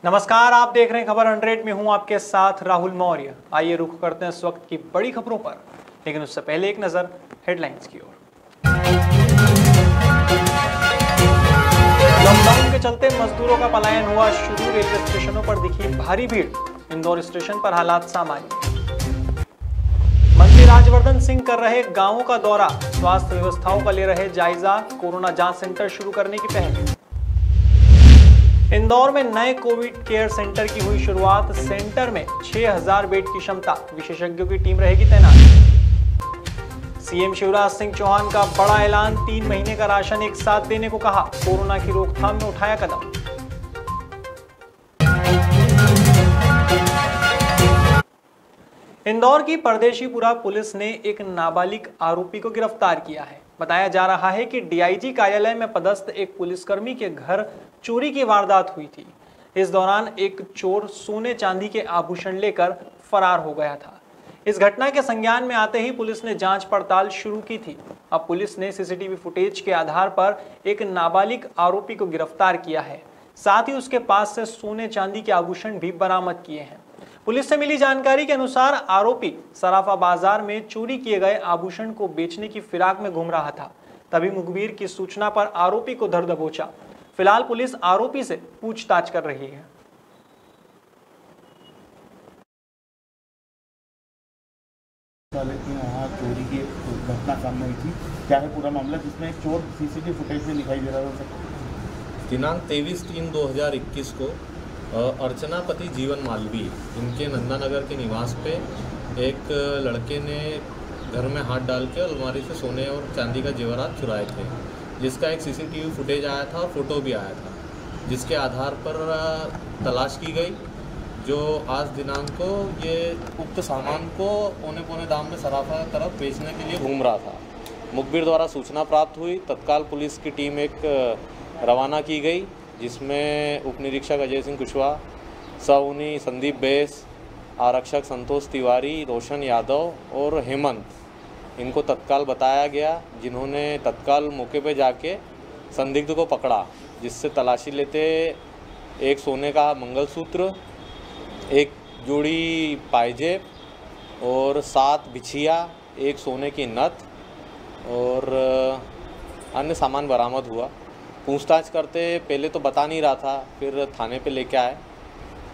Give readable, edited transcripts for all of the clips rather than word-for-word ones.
नमस्कार, आप देख रहे हैं खबर 100 में हूं आपके साथ राहुल मौर्य। आइए रुख करते हैं इस वक्त की बड़ी खबरों पर, लेकिन उससे पहले एक नजर हेडलाइंस की ओर। लॉकडाउन के चलते मजदूरों का पलायन हुआ शुरू। रेलवे स्टेशनों पर दिखी भारी भीड़। इंदौर स्टेशन पर हालात सामान्य। मंत्री राजवर्धन सिंह कर रहे गांवों का दौरा। स्वास्थ्य व्यवस्थाओं का ले रहे जायजा। कोरोना जांच सेंटर शुरू करने की पहल। इंदौर में नए कोविड केयर सेंटर की हुई शुरुआत। सेंटर में 6000 बेड की क्षमता। विशेषज्ञों की टीम रहेगी तैनात। सीएम शिवराज सिंह चौहान का बड़ा ऐलान। 3 महीने का राशन एक साथ देने को कहा। कोरोना की रोकथाम में उठाया कदम। इंदौर की परदेशीपुरा पुलिस ने एक नाबालिग आरोपी को गिरफ्तार किया है। बताया जा रहा है कि डीआईजी कार्यालय में पदस्थ एक पुलिसकर्मी के घर चोरी की वारदात हुई थी। इस दौरान एक चोर सोने चांदी के आभूषण लेकर फरार हो गया था। इस घटना के संज्ञान में आते ही पुलिस ने जांच पड़ताल शुरू की थी। अब पुलिस ने सीसीटीवी फुटेज के आधार पर एक नाबालिग आरोपी को गिरफ्तार किया है। साथ ही उसके पास से सोने चांदी के आभूषण भी बरामद किए हैं। पुलिस से मिली जानकारी के अनुसार आरोपी सराफा बाजार में चोरी किए गए आभूषण को बेचने की फिराक में घूम रहा था। तभी मुखबिर की सूचना पर आरोपी को धर दबोचा। फिलहाल पुलिस आरोपी से पूछताछ कर रही है। यहाँ चोरी की घटना सामने आई थी, क्या है पूरा मामला जिसमें एक चोर सीसीटीवी फुटेज में दिखाई दे रहा है? दिनांक 23/3/2021 को अर्चना पति जीवन मालवी इनके नंदानगर के निवास पे एक लड़के ने घर में हाथ डाल के अलमारी से सोने और चांदी का जेवरात चुराए थे, जिसका एक सीसीटीवी फुटेज आया था और फोटो भी आया था, जिसके आधार पर तलाश की गई। जो आज दिनांक को ये उक्त सामान को औने पौने दाम में सराफा तरफ बेचने के लिए घूम रहा था। मुखबिर द्वारा सूचना प्राप्त हुई। तत्काल पुलिस की टीम एक रवाना की गई, जिसमें उप निरीक्षक अजय सिंह कुशवाहा, सउनी संदीप बेस, आरक्षक संतोष तिवारी, रोशन यादव और हेमंत, इनको तत्काल बताया गया, जिन्होंने तत्काल मौके पर जाके संदिग्ध को पकड़ा, जिससे तलाशी लेते एक सोने का मंगलसूत्र, एक जोड़ी पायजेब और 7 बिछिया, एक सोने की नथ और अन्य सामान बरामद हुआ। पूछताछ करते पहले तो बता नहीं रहा था, फिर थाने पे लेके आए।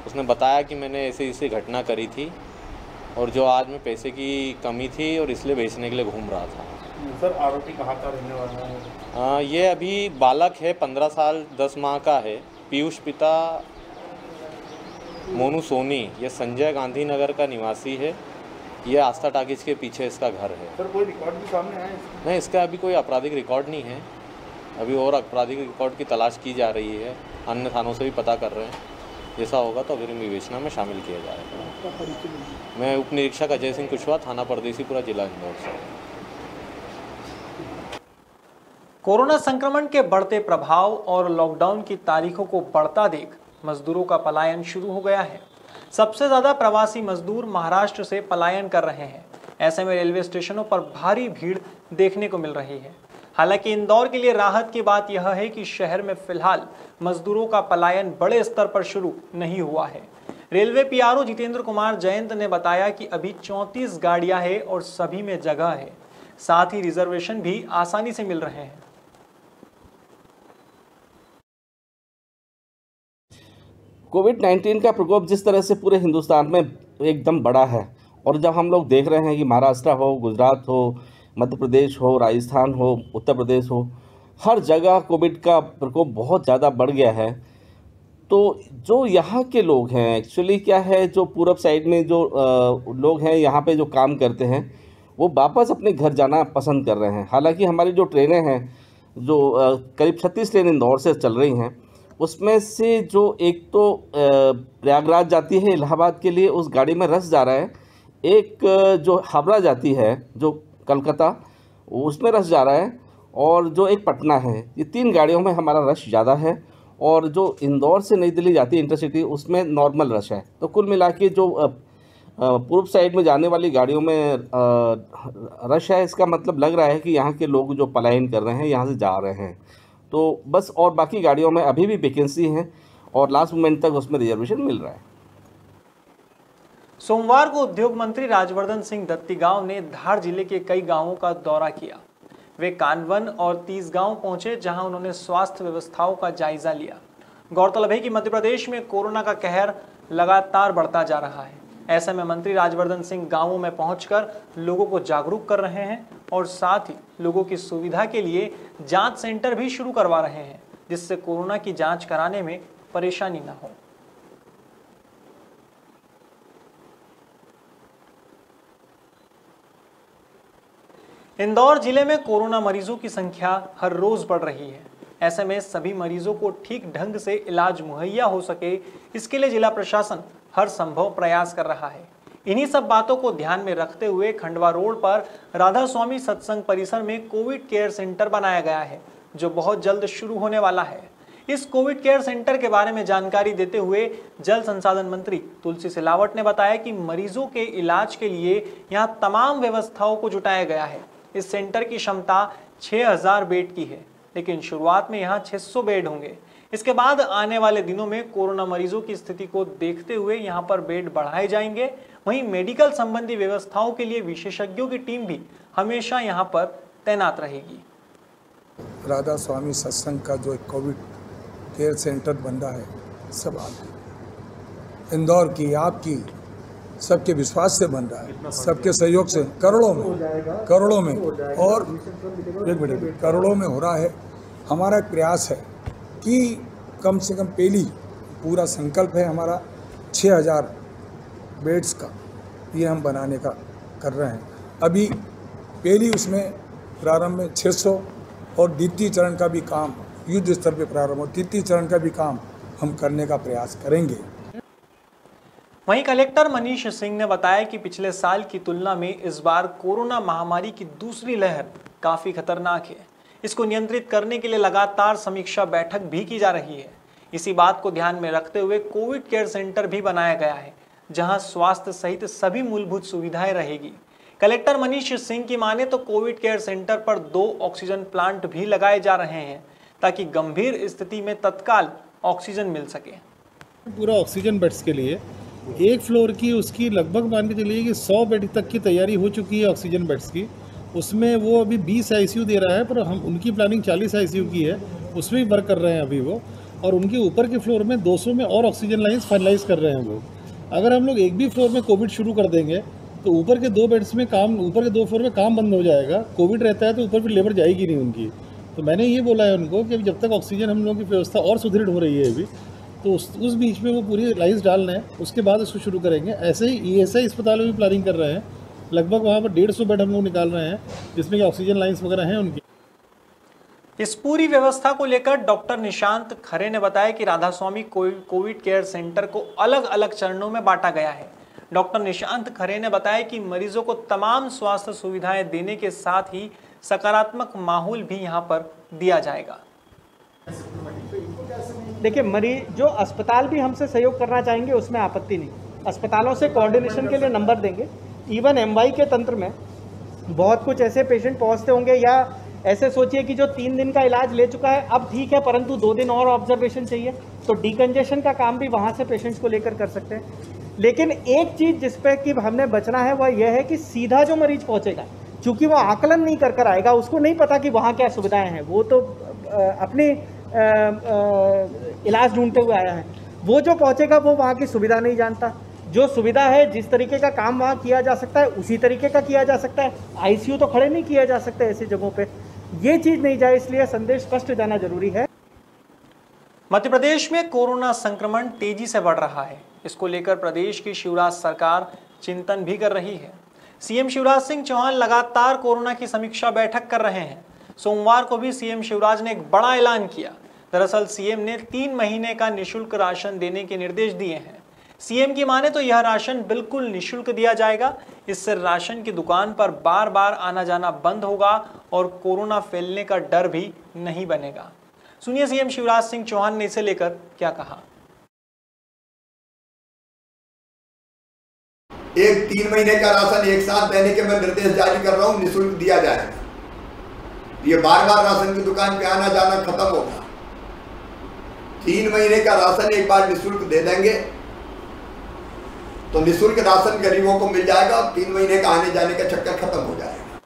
उसने बताया कि मैंने ऐसी घटना करी थी और जो आज में पैसे की कमी थी और इसलिए बेचने के लिए घूम रहा था। सर, आरोपी कहाँ का रहने वाला है? ये अभी बालक है, 15 साल 10 माह का है। पीयूष पिता मोनू सोनी, ये संजय गांधी नगर का निवासी है। ये आस्था टाकीज के पीछे इसका घर है। सर, कोई रिकॉर्ड भी सामने आया है? नहीं, इसका अभी कोई आपराधिक रिकॉर्ड नहीं है। अभी और आपराधिक रिकॉर्ड की तलाश की जा रही है। अन्य थानों से भी पता कर रहे हैं। जैसा होगा तो अग्रिम विवेचना में शामिल किया जाएगा। मैं उप निरीक्षक अजय सिंह कुशवाहा, थाना परदेशीपुरा, जिला इंदौर से। कोरोना संक्रमण के बढ़ते प्रभाव और लॉकडाउन की तारीखों को बढ़ता देख मजदूरों का पलायन शुरू हो गया है। सबसे ज्यादा प्रवासी मजदूर महाराष्ट्र से पलायन कर रहे हैं। ऐसे में रेलवे स्टेशनों पर भारी भीड़ देखने को मिल रही है। हालांकि इंदौर के लिए राहत की बात यह है कि शहर में फिलहाल मजदूरों का पलायन बड़े स्तर पर शुरू नहीं हुआ है। रेलवे पीआरओ जितेंद्र कुमार जयंत ने बताया कि अभी 34 गाड़ियां हैं और सभी में जगह है। साथ ही रिजर्वेशन भी आसानी से मिल रहे हैं। कोविड-19 का प्रकोप जिस तरह से पूरे हिंदुस्तान में एकदम बड़ा है, और जब हम लोग देख रहे हैं कि महाराष्ट्र हो, गुजरात हो, मध्य प्रदेश हो, राजस्थान हो, उत्तर प्रदेश हो, हर जगह कोविड का प्रकोप बहुत ज़्यादा बढ़ गया है। तो जो यहाँ के लोग हैं, एक्चुअली क्या है, जो पूरब साइड में जो लोग हैं यहाँ पे जो काम करते हैं, वो वापस अपने घर जाना पसंद कर रहे हैं। हालांकि हमारी जो ट्रेनें हैं, जो करीब 36 ट्रेन इंदौर से चल रही हैं, उसमें से जो एक तो प्रयागराज जाती है इलाहाबाद के लिए, उस गाड़ी में रश जा रहा है। एक जो हावड़ा जाती है, जो कलकत्ता, उसमें रश जा रहा है। और जो एक पटना है, ये 3 गाड़ियों में हमारा रश ज़्यादा है। और जो इंदौर से नई दिल्ली जाती है इंटरसिटी, उसमें नॉर्मल रश है। तो कुल मिला के जो पूर्व साइड में जाने वाली गाड़ियों में रश है, इसका मतलब लग रहा है कि यहाँ के लोग जो पलायन कर रहे हैं यहाँ से जा रहे हैं। तो बस, और बाकी गाड़ियों में अभी भी वैकेंसी हैं और लास्ट मोमेंट तक उसमें रिजर्वेशन मिल रहा है। सोमवार को उद्योग मंत्री राजवर्धन सिंह दत्तीगांव ने धार जिले के कई गांवों का दौरा किया। वे कानवन और तीसगांव पहुंचे, जहां उन्होंने स्वास्थ्य व्यवस्थाओं का जायजा लिया। गौरतलब है कि मध्य प्रदेश में कोरोना का कहर लगातार बढ़ता जा रहा है। ऐसे में मंत्री राजवर्धन सिंह गांवों में पहुंचकर लोगों को जागरूक कर रहे हैं और साथ ही लोगों की सुविधा के लिए जांच सेंटर भी शुरू करवा रहे हैं, जिससे कोरोना की जांच कराने में परेशानी न हो। इंदौर जिले में कोरोना मरीजों की संख्या हर रोज बढ़ रही है। ऐसे में सभी मरीजों को ठीक ढंग से इलाज मुहैया हो सके, इसके लिए जिला प्रशासन हर संभव प्रयास कर रहा है। इन्हीं सब बातों को ध्यान में रखते हुए खंडवा रोड पर राधा स्वामी सत्संग परिसर में कोविड केयर सेंटर बनाया गया है, जो बहुत जल्द शुरू होने वाला है। इस कोविड केयर सेंटर के बारे में जानकारी देते हुए जल संसाधन मंत्री तुलसी सिलावट ने बताया कि मरीजों के इलाज के लिए यहां तमाम व्यवस्थाओं को जुटाया गया है। इस सेंटर की क्षमता 6000 बेड की है, लेकिन शुरुआत में यहां 600 बेड होंगे। इसके बाद आने वाले दिनों में कोरोना मरीजों की स्थिति को देखते हुए यहां पर बेड बढ़ाए जाएंगे। वहीं मेडिकल संबंधी व्यवस्थाओं के लिए विशेषज्ञों की टीम भी हमेशा यहां पर तैनात रहेगी। राधा स्वामी सत्संग का जो एक कोविड केयर सेंटर बन रहा है, सब आपकी इंदौर की, आपकी, सबके विश्वास से बन रहा है, सबके सहयोग से करोड़ों में और एक मिनट करोड़ों में हो रहा है। हमारा एक प्रयास है कि कम से कम पहली पूरा संकल्प है हमारा 6000 बेड्स का, ये हम बनाने का कर रहे हैं। अभी पहली उसमें प्रारंभ में 600 और द्वितीय चरण का भी काम युद्ध स्तर पे प्रारंभ और तृतीय चरण का भी काम हम करने का प्रयास करेंगे। वहीं कलेक्टर मनीष सिंह ने बताया कि पिछले साल की तुलना में इस बार कोरोना महामारी की दूसरी लहर काफी खतरनाक है। इसको नियंत्रित करने के लिए लगातार समीक्षा बैठक भी की जा रही है। इसी बात को ध्यान में रखते हुए कोविड केयर सेंटर भी बनाया गया है, जहां स्वास्थ्य सहित सभी मूलभूत सुविधाएं रहेगी। कलेक्टर मनीष सिंह की माने तो कोविड केयर सेंटर पर 2 ऑक्सीजन प्लांट भी लगाए जा रहे हैं, ताकि गंभीर स्थिति में तत्काल ऑक्सीजन मिल सके। पूरा ऑक्सीजन बेड्स के लिए एक फ्लोर की उसकी लगभग मान के चलिए कि 100 बेड तक की तैयारी हो चुकी है ऑक्सीजन बेड्स की। उसमें वो अभी 20 आईसीयू दे रहा है, पर हम उनकी प्लानिंग 40 आईसीयू की है, उसमें भी वर्क कर रहे हैं अभी वो। और उनके ऊपर के फ्लोर में 200 में और ऑक्सीजन लाइन्स फाइनलाइज कर रहे हैं वो। अगर हम लोग एक भी फ्लोर में कोविड शुरू कर देंगे तो ऊपर के 2 बेड्स में काम, ऊपर के 2 फ्लोर में काम बंद हो जाएगा। कोविड रहता है तो ऊपर फिर लेबर जाएगी नहीं उनकी। तो मैंने ये बोला है उनको कि जब तक ऑक्सीजन हम लोगों की व्यवस्था और सुदृढ़ हो रही है अभी, तो उस बीच में वो पूरी लाइन्स डालना है, उसके बाद इसको शुरू करेंगे। ऐसे ही ईएसआई अस्पताल में भी प्लानिंग कर रहे हैं, लगभग वहाँ पर 150 बेड हम लोग निकाल रहे हैं, जिसमें कि ऑक्सीजन लाइन्स वगैरह हैं उनकी। इस पूरी व्यवस्था को लेकर डॉक्टर निशांत खरे ने बताया कि राधा स्वामी कोविड केयर सेंटर को अलग अलग चरणों में बांटा गया है। डॉक्टर निशांत खरे ने बताया कि मरीजों को तमाम स्वास्थ्य सुविधाएं देने के साथ ही सकारात्मक माहौल भी यहां पर दिया जाएगा। देखिए, मरीज जो अस्पताल भी हमसे सहयोग करना चाहेंगे उसमें आपत्ति नहीं। अस्पतालों से कोऑर्डिनेशन के लिए नंबर देंगे। इवन एमवाई के तंत्र में बहुत कुछ ऐसे पेशेंट पहुंचते होंगे, या ऐसे सोचिए कि जो 3 दिन का इलाज ले चुका है अब ठीक है, परंतु 2 दिन और ऑब्जर्वेशन चाहिए, तो डिकंजेशन का काम भी वहां से पेशेंट्स को लेकर कर सकते हैं। लेकिन एक चीज़ जिस पे कि हमने बचना है वह यह है कि सीधा जो मरीज पहुंचेगा, चूँकि वो आकलन नहीं कर आएगा, उसको नहीं पता कि वहाँ क्या सुविधाएँ हैं, वो तो अपनी इलाज ढूंढते हुए आया है। वो जो पहुंचेगा वो वहाँ की सुविधा नहीं जानता। जो सुविधा है, जिस तरीके का काम वहाँ किया जा सकता है उसी तरीके का किया जा सकता है। आईसीयू तो खड़े नहीं किया जा सकता ऐसी जगहों पे। ये चीज़ नहीं जाए, इसलिए संदेश स्पष्ट जाना जरूरी है। मध्य प्रदेश में कोरोना संक्रमण तेजी से बढ़ रहा है। इसको लेकर प्रदेश की शिवराज सरकार चिंतन भी कर रही है। सीएम शिवराज सिंह चौहान लगातार कोरोना की समीक्षा बैठक कर रहे हैं। सोमवार को भी सीएम शिवराज ने एक बड़ा ऐलान किया। दरअसल सीएम ने 3 महीने का निःशुल्क राशन देने के निर्देश दिए हैं। सीएम की माने तो यह राशन बिल्कुल निःशुल्क दिया जाएगा। इससे राशन की दुकान पर बार बार आना जाना बंद होगा और कोरोना फैलने का डर भी नहीं बनेगा। सुनिए सीएम शिवराज सिंह चौहान ने इसे लेकर क्या कहा। एक 3 महीने का राशन एक साथ देने के मैं निर्देश जारी कर रहा हूं, निःशुल्क दिया जाएगा। ये बार बार राशन की दुकान पे आना जाना खत्म होगा। 3 महीने का राशन एक बार निःशुल्क दे देंगे तो निःशुल्क राशन गरीबों को मिल जाएगा, 3 महीने का आने जाने का चक्कर खत्म हो जाएगा।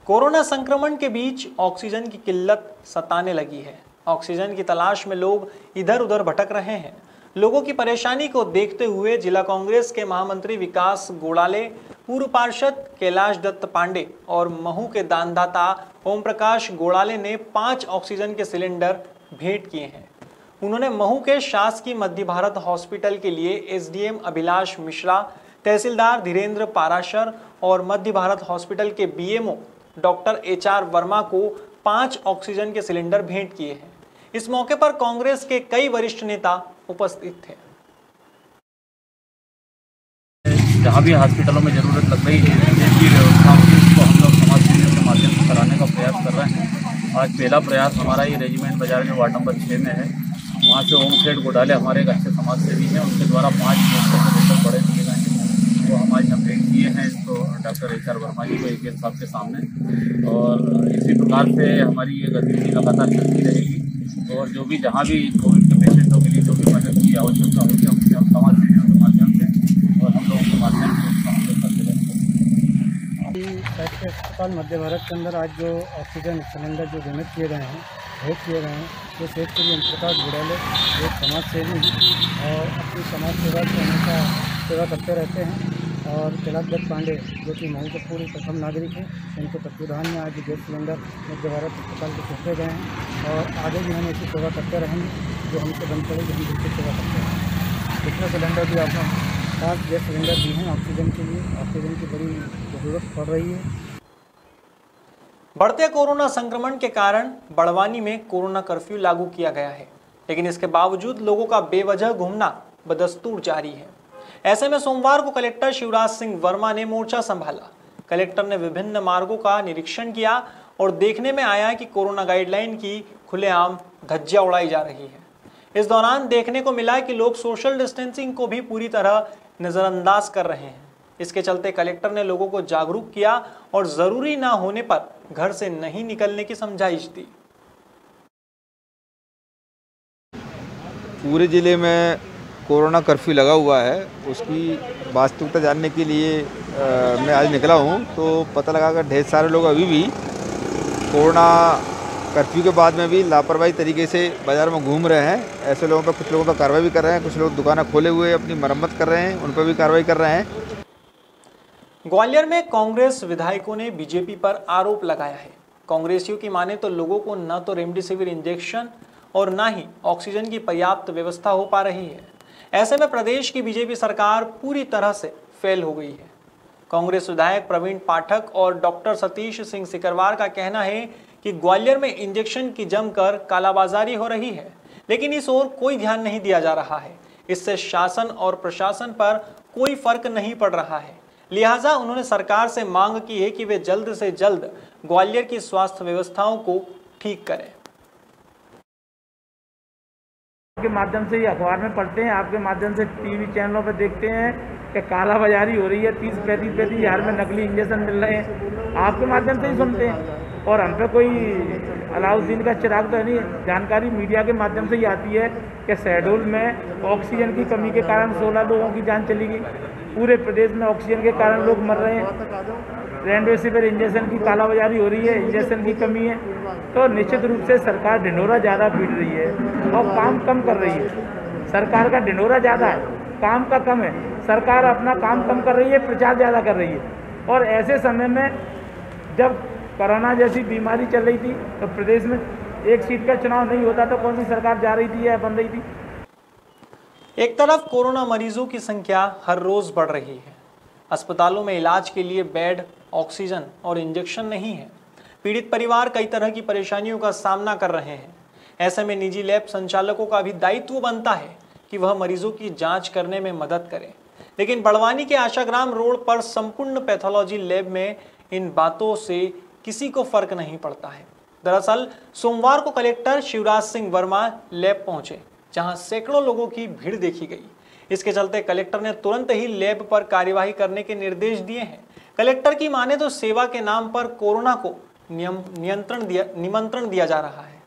कोरोना संक्रमण के बीच ऑक्सीजन की किल्लत सताने लगी है। ऑक्सीजन की तलाश में लोग इधर उधर भटक रहे हैं। लोगों की परेशानी को देखते हुए जिला कांग्रेस के महामंत्री विकास गोड़ाले, पूर्व पार्षद कैलाश दत्त पांडे और महू के दानदाता ओम प्रकाश गोड़ाले ने 5 ऑक्सीजन के सिलेंडर भेंट किए हैं। उन्होंने महू के शासकीय मध्य भारत हॉस्पिटल के लिए एसडीएम अभिलाष मिश्रा, तहसीलदार धीरेन्द्र पाराशर और मध्य भारत हॉस्पिटल के बीएमओ डॉक्टर HR वर्मा को 5 ऑक्सीजन के सिलेंडर भेंट किए हैं। इस मौके पर कांग्रेस के कई वरिष्ठ नेता उपस्थित थे। जहाँ भी हॉस्पिटलों में जरूरत लग रही है की व्यवस्था उसको हम लोग समाज सेवियों के माध्यम से कराने का प्रयास कर रहे हैं। आज पहला प्रयास हमारा ये रेजिमेंट बाजार के वार्ड नंबर 6 में है। वहाँ से ओम सेठ गोडाले हमारे एक अच्छे समाज सेवी हैं, उनके द्वारा 5 सिलेंडर बड़े दिए गए हैं वो हमारे यहाँ भेंट किए हैं इसको डॉक्टर HR वर्मा जी को एक साहब के सामने। और इसी प्रकार से हमारी ये गतिविधि लगातार चलती रहेगी और जो भी जहाँ भी कोविड के पेशेंटों के लिए जो भी मदद की आवश्यकता होती है उससे हम समाज सेवियों के माध्यम से और हम लोगों के माध्यम से उसका हम लोग करते रहते हैं। शासकीय अस्पताल मध्य भारत के अंदर आज जो ऑक्सीजन सिलेंडर जो डोनेट किए गए हैं, भेंट किए गए हैं, तो क्षेत्रीय ओम प्रकाश गोड़ाले एक समाज सेवी और अपनी समाज सेवा की हमेशा सेवा करते रहते हैं। और कैलाश दत्त पांडे जो कि महू के पूर्व प्रथम नागरिक हैं, इनके तत्वाधान में आज गैस सिलेंडर मध्य भारत अस्पताल को सौंपे गए हैं और आगे भी हम ऐसी सेवा करते रहेंगे। जो हमसे बन पड़ेगी हम बिल्कुल सेवा करते हैं। कितने सिलेंडर भी आपने 5 गैस सिलेंडर दिए हैं ऑक्सीजन के लिए। ऑक्सीजन की बड़ी ज़रूरत पड़ रही है। बढ़ते कोरोना संक्रमण के कारण बड़वानी में कोरोना कर्फ्यू लागू किया गया है, लेकिन इसके बावजूद लोगों का बेवजह घूमना बदस्तूर जारी है। ऐसे में सोमवार को कलेक्टर शिवराज सिंह वर्मा ने मोर्चा संभाला। कलेक्टर ने विभिन्न मार्गों का निरीक्षण किया और देखने में आया कि कोरोना गाइडलाइन की खुलेआम धज्जियां उड़ाई जा रही है। इस दौरान देखने को मिला कि लोग सोशल डिस्टेंसिंग को भी पूरी तरह नजरअंदाज कर रहे हैं। इसके चलते कलेक्टर ने लोगों को जागरूक किया और जरूरी ना होने पर घर से नहीं निकलने की समझाइश दी। पूरे जिले में कोरोना कर्फ्यू लगा हुआ है, उसकी वास्तविकता जानने के लिए मैं आज निकला हूँ तो पता लगा कि ढेर सारे लोग अभी भी कोरोना कर्फ्यू के बाद में भी लापरवाही तरीके से बाज़ार में घूम रहे हैं। ऐसे लोगों पर कुछ लोगों पर कार्रवाई भी कर रहे हैं, कुछ लोग दुकानें खोले हुए अपनी मरम्मत कर रहे हैं, उन पर भी कार्रवाई कर रहे हैं। ग्वालियर में कांग्रेस विधायकों ने बीजेपी पर आरोप लगाया है। कांग्रेसियों की माने तो लोगों को न तो रेमडेसिविर इंजेक्शन और न ही ऑक्सीजन की पर्याप्त व्यवस्था हो पा रही है। ऐसे में प्रदेश की बीजेपी सरकार पूरी तरह से फेल हो गई है। कांग्रेस विधायक प्रवीण पाठक और डॉक्टर सतीश सिंह सिकरवार का कहना है कि ग्वालियर में इंजेक्शन की जमकर कालाबाजारी हो रही है, लेकिन इस ओर कोई ध्यान नहीं दिया जा रहा है। इससे शासन और प्रशासन पर कोई फर्क नहीं पड़ रहा है। लिहाजा उन्होंने सरकार से मांग की है कि वे जल्द से जल्द ग्वालियर की स्वास्थ्य व्यवस्थाओं को ठीक करें। के माध्यम से ये अखबार में पढ़ते हैं, आपके माध्यम से टीवी चैनलों पर देखते हैं कि कालाबाजारी हो रही है, 30-35 हज़ार में नकली इंजेक्शन मिल रहे हैं। आपके माध्यम से ही सुनते हैं और हम पे कोई अलाउद्दीन का चिराग तो नहीं। जानकारी मीडिया के माध्यम से ही आती है कि शहडोल में ऑक्सीजन की कमी के कारण 16 लोगों की जान चली गई। पूरे प्रदेश में ऑक्सीजन के कारण लोग मर रहे हैं। रेमडेसिविर इंजेक्शन की कालाबाजारी हो रही है, इंजेक्शन की कमी है। तो निश्चित रूप से सरकार ढिंढोरा ज़्यादा पीट रही है और काम कम कर रही है। सरकार का ढिंढोरा ज़्यादा है, काम का कम है। सरकार अपना काम कम कर रही है, प्रचार ज़्यादा कर रही है। और ऐसे समय में जब कोरोना जैसी बीमारी चल रही थी तो प्रदेश में एक सीट का चुनाव नहीं होता तो कौन सी सरकार जा रही थी या बन रही थी। एक तरफ कोरोना मरीजों की संख्या हर रोज बढ़ रही है। अस्पतालों में इलाज के लिए बेड, ऑक्सीजन और इंजेक्शन नहीं है। पीड़ित परिवार कई तरह की परेशानियों का सामना कर रहे हैं। ऐसे में निजी लैब संचालकों का भी दायित्व बनता है कि वह मरीजों की जांच करने में मदद करें। लेकिन बड़वानी के आशाग्राम रोड पर संपूर्ण पैथोलॉजी लैब में इन बातों से किसी को फर्क नहीं पड़ता है। दरअसल सोमवार को कलेक्टर शिवराज सिंह वर्मा लैब पहुंचे, जहां सैकड़ों लोगों की भीड़ देखी गई। इसके चलते कलेक्टर ने तुरंत ही लैब पर कार्यवाही करने के निर्देश दिए हैं। कलेक्टर की माने तो सेवा के नाम पर कोरोना को निमंत्रण दिया जा रहा है।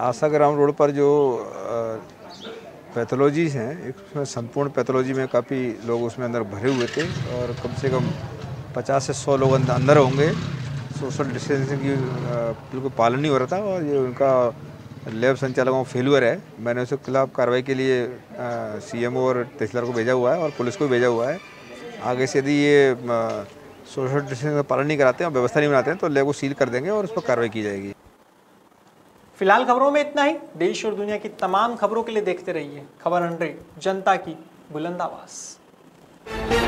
आशा ग्राम रोड पर जो पैथोलॉजीज हैं, इसमें संपूर्ण पैथोलॉजी में काफ़ी लोग उसमें अंदर भरे हुए थे और कम से कम 50 से 100 लोग अंदर होंगे। सोशल डिस्टेंसिंग की बिल्कुल पालन नहीं हो रहा था और ये उनका लैब संचालकों का फेल्यूर है। मैंने उसके खिलाफ कार्रवाई के लिए सीएमओ और तहसीलदार को भेजा हुआ है और पुलिस को भी भेजा हुआ है। आगे से यदि ये सोशल डिस्टेंसिंग का पालन नहीं कराते हैं और व्यवस्था नहीं बनाते हैं तो लैब को सील कर देंगे और उस पर कार्रवाई की जाएगी। फिलहाल खबरों में इतना ही। देश और दुनिया की तमाम खबरों के लिए देखते रहिए खबर 100, जनता की बुलंद आवाज।